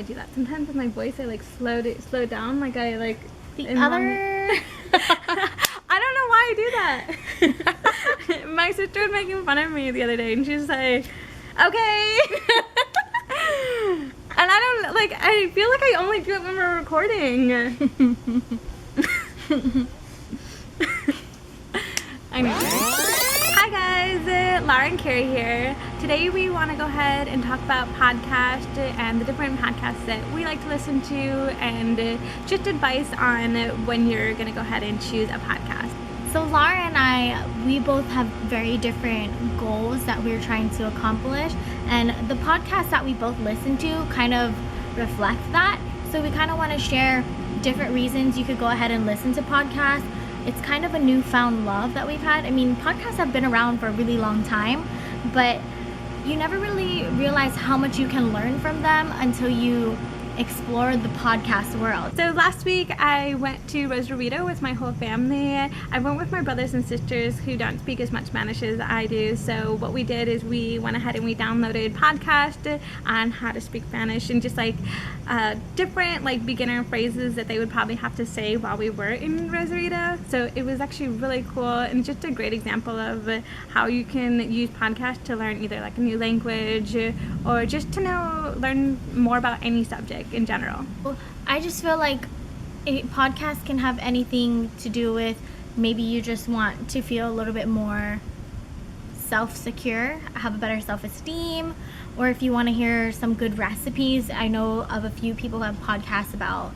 do that. Sometimes with my voice, I like slow it down. Like I like the other. I don't know why I do that. My sister was making fun of me the other day, and she was like, "Okay." And I don't like. I feel like I only do it when we're recording. Anyway. Hi guys, Laura and Carrie here. Today we want to go ahead and talk about podcasts and the different podcasts that we like to listen to, and just advice on when you're going to go ahead and choose a podcast. So Laura and we both have very different goals that we're trying to accomplish, and the podcasts that we both listen to kind of reflect that. So we kind of want to share different reasons you could go ahead and listen to podcasts. It's kind of a newfound love that we've had. I mean, podcasts have been around for a really long time, but you never really realize how much you can learn from them until you explore the podcast world. So last week I went to Rosarito with my whole family. I went with my brothers and sisters who don't speak as much Spanish as I do. So what we did is we went ahead and we downloaded podcasts on how to speak Spanish, and just like different like beginner phrases that they would probably have to say while we were in Rosarito. So it was actually really cool, and just a great example of how you can use podcasts to learn either like a new language or just to learn more about any subject in general. I just feel like a podcast can have anything to do with maybe you just want to feel a little bit more self-secure, have a better self-esteem, or if you want to hear some good recipes. I know of a few people who have podcasts about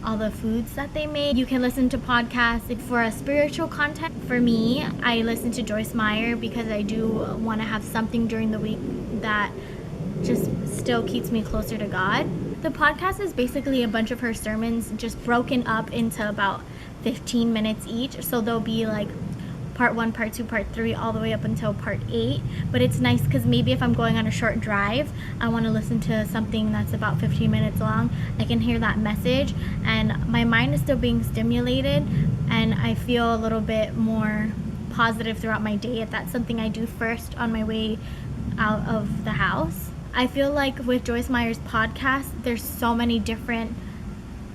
all the foods that they make. You can listen to podcasts for a spiritual content. For me, I listen to Joyce Meyer because I do want to have something during the week that just still keeps me closer to God. The podcast is basically a bunch of her sermons just broken up into about 15 minutes each. So there'll be like part 1, part 2, part 3, all the way up until part 8. But it's nice because maybe if I'm going on a short drive, I want to listen to something that's about 15 minutes long. I can hear that message and my mind is still being stimulated, and I feel a little bit more positive throughout my day if that's something I do first on my way out of the house. I feel like with Joyce Meyer's podcast, there's so many different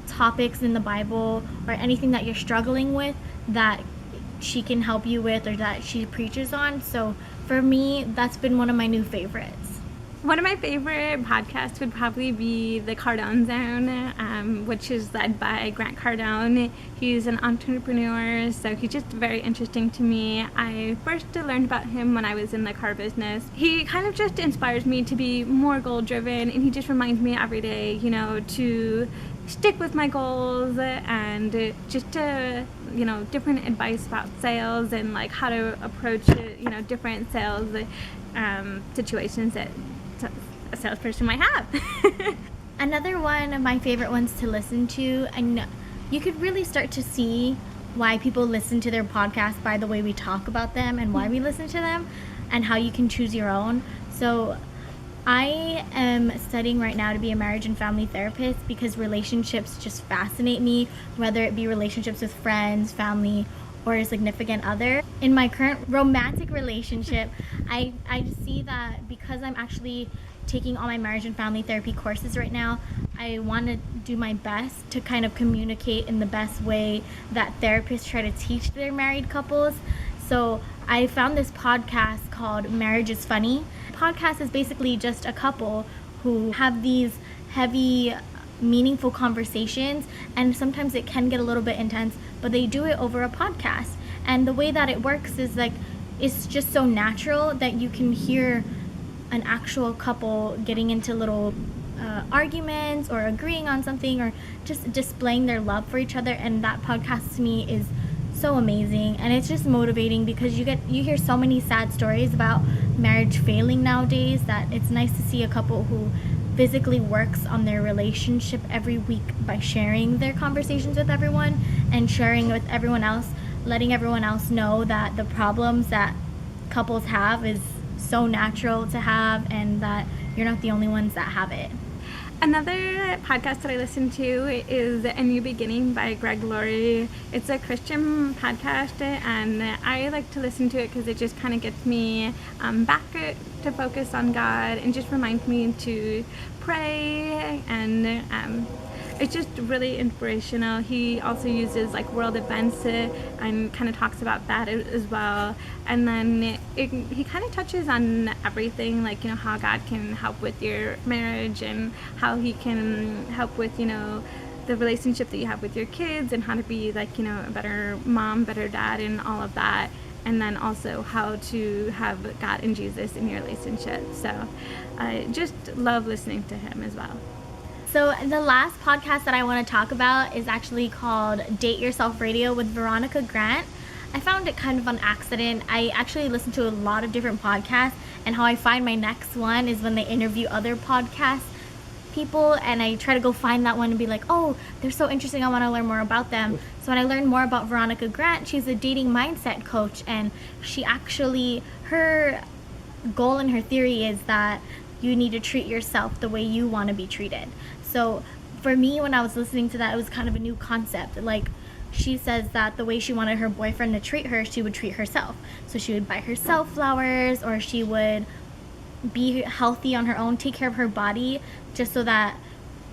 topics in the Bible or anything that you're struggling with that she can help you with or that she preaches on. So for me, that's been one of my new favorites. One of my favorite podcasts would probably be The Cardone Zone, which is led by Grant Cardone. He's an entrepreneur, so he's just very interesting to me. I first learned about him when I was in the car business. He kind of just inspires me to be more goal-driven, and he just reminds me every day, to stick with my goals and just to, different advice about sales and like how to approach, different sales situations that a salesperson might have. Another one of my favorite ones to listen to, and you could really start to see why people listen to their podcast by the way we talk about them and why we listen to them and how you can choose your own. So I am studying right now to be a marriage and family therapist because relationships just fascinate me, whether it be relationships with friends, family, or a significant other. In my current romantic relationship, I see that because I'm actually taking all my marriage and family therapy courses right now, I want to do my best to kind of communicate in the best way that therapists try to teach their married couples. So I found this podcast called Marriage is Funny. The podcast is basically just a couple who have these heavy, meaningful conversations, and sometimes it can get a little bit intense, but they do it over a podcast. And the way that it works is like it's just so natural that you can hear an actual couple getting into little arguments or agreeing on something or just displaying their love for each other. And that podcast to me is so amazing, and it's just motivating because you hear so many sad stories about marriage failing nowadays that it's nice to see a couple who physically works on their relationship every week by sharing their conversations with everyone and sharing with everyone else, letting everyone else know that the problems that couples have is so natural to have and that you're not the only ones that have it. Another podcast that I listen to is A New Beginning by Greg Laurie. It's a Christian podcast, and I like to listen to it because it just kind of gets me back to focus on God and just reminds me to pray, and it's just really inspirational. He also uses like world events and kind of talks about that as well. And then he kind of touches on everything, like, how God can help with your marriage and how he can help with, the relationship that you have with your kids, and how to be like, a better mom, better dad, and all of that. And then also how to have God and Jesus in your relationship. So I just love listening to him as well. So the last podcast that I want to talk about is actually called Date Yourself Radio with Veronica Grant. I found it kind of on accident. I actually listen to a lot of different podcasts, and how I find my next one is when they interview other podcast people, and I try to go find that one and be like, oh, they're so interesting, I want to learn more about them. So when I learned more about Veronica Grant, she's a dating mindset coach, and her goal and her theory is that you need to treat yourself the way you want to be treated. So for me, when I was listening to that, it was kind of a new concept. Like, she says that the way she wanted her boyfriend to treat her, she would treat herself. So she would buy herself flowers, or she would be healthy on her own, take care of her body, just so that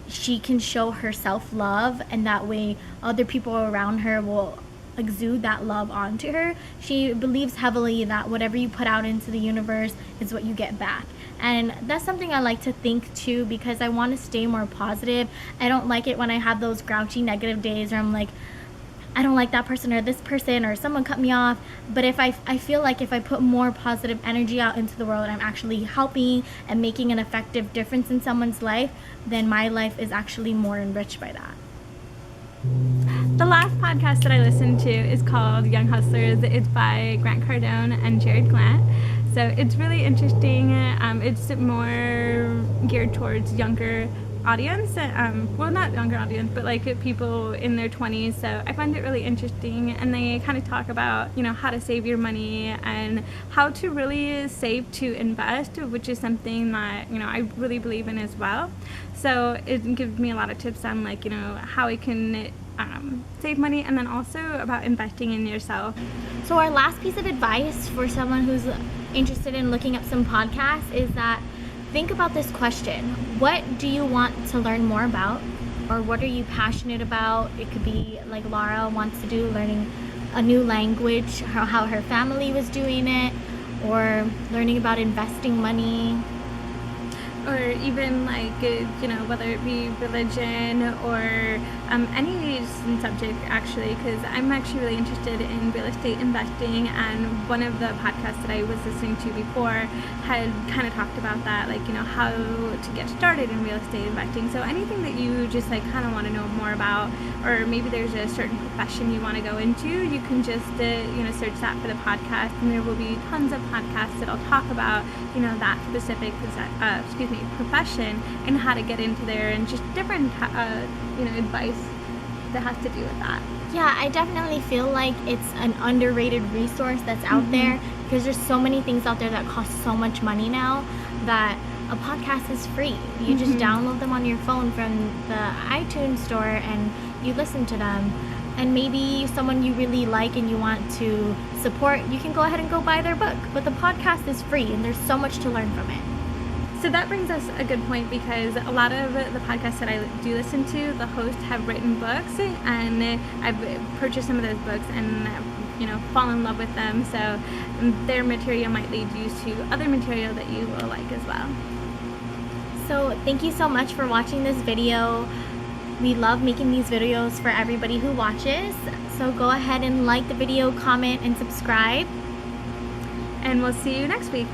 she can show her self-love, and that way other people around her will exude that love onto her. She believes heavily that whatever you put out into the universe is what you get back. And that's something I like to think too, because I want to stay more positive. I don't like it when I have those grouchy negative days where I'm like, I don't like that person or this person or someone cut me off. But if I feel like if I put more positive energy out into the world, I'm actually helping and making an effective difference in someone's life, then my life is actually more enriched by that. The last podcast that I listened to is called Young Hustlers. It's by Grant Cardone and Jared Glant. So it's really interesting. It's more geared towards younger audience. Well, not younger audience, but like people in their 20s. So I find it really interesting. And they kind of talk about, how to save your money and how to really save to invest, which is something that, I really believe in as well. So it gives me a lot of tips on like, how I can save money, and then also about investing in yourself. So our last piece of advice for someone who's interested in looking up some podcasts is that think about this question: what do you want to learn more about, or what are you passionate about? It could be like Laura wants to do, learning a new language, how her family was doing it, or learning about investing money. Or even like, whether it be religion or any subject, actually, because I'm actually really interested in real estate investing, and one of the podcasts that I was listening to before had kind of talked about that, like, how to get started in real estate investing. So anything that you just like kind of want to know more about, or maybe there's a certain profession you want to go into, you can just search that for the podcast, and there will be tons of podcasts that'll talk about that specific profession and how to get into there, and just different advice that has to do with that. Yeah, I definitely feel like it's an underrated resource that's out there, because there's so many things out there that cost so much money now that a podcast is free. You just download them on your phone from the iTunes store and you listen to them. And maybe someone you really like and you want to support, you can go ahead and go buy their book. But the podcast is free, and there's so much to learn from it. So that brings us a good point, because a lot of the podcasts that I do listen to, the hosts have written books, and I've purchased some of those books and fallen in love with them. So their material might lead you to other material that you will like as well. So thank you so much for watching this video. We love making these videos for everybody who watches. So go ahead and like the video, comment, and subscribe. And we'll see you next week.